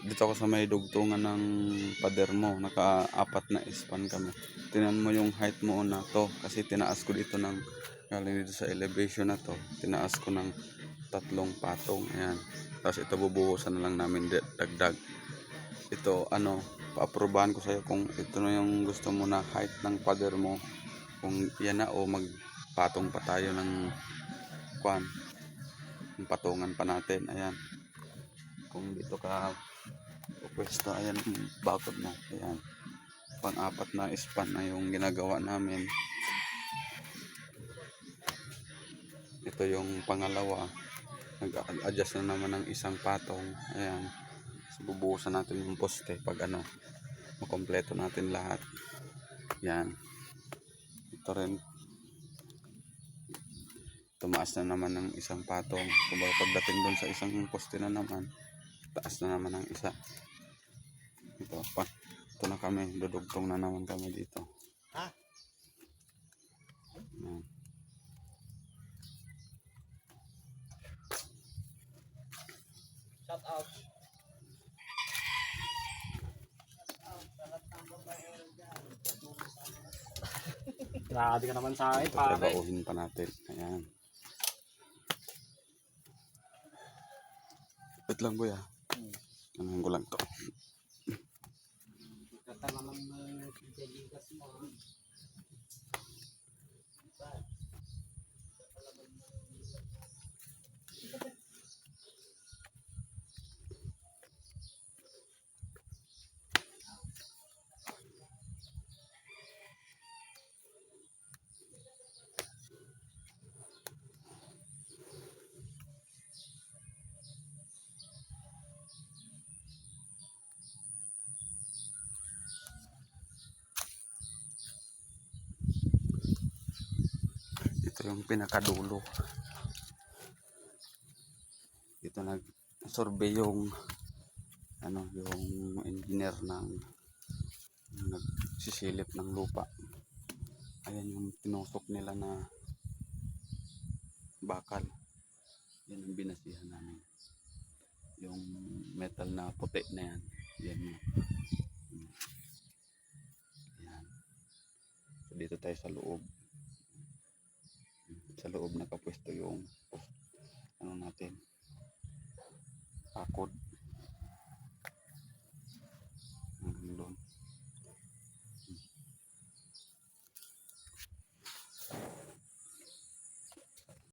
Dito ako sa may dugtungan ng pader mo, naka-apat na span kami. Tingnan mo yung height mo na to, kasi tinaas ko dito ng galing dito sa elevation na to. Tinaas ko ng 3 patong. Ayan. Tapos ito bubuhusan na lang namin dagdag. Ito ano, paaprobahan ko sa'yo kung ito na yung gusto mo na height ng pader mo. Kung yan na o magpatong pa tayo ng kwan. Yung patungan pa natin. Ayan. Kung dito ka pwesto, ayan bakod na. Ayan. Pang-apat na span na yung ginagawa namin. Ito yung pangalawa. Nag-adjust na naman ng isang patong. Ayan. So, bubuhusan natin yung poste pag ano, makompleto natin lahat. Yan. Ito rin. Tumaas na naman ng isang patong. Kung pagdating doon sa isang poste na naman, taas na naman ng isa. Ito pa. Ito na kami. Dudugtong na naman kami dito. Yan. Shout out. Grabe ka naman sa akin, pare. Trabahuhin pa natin. Ayan. Wait lang kuya. Ano ko lang to. Kata naman ng piniligas mo. Ito yung pinakadulo. Ito nag-survey yung ano, yung engineer ng nagsisilip ng lupa. Ayan yung tinusok nila na bakal. Yan ang binasihan namin. Yung metal na puti na yan. Yan yun. Ayan. So, dito tayo sa loob. Sa loob nakapwesto yung ano natin, pakod.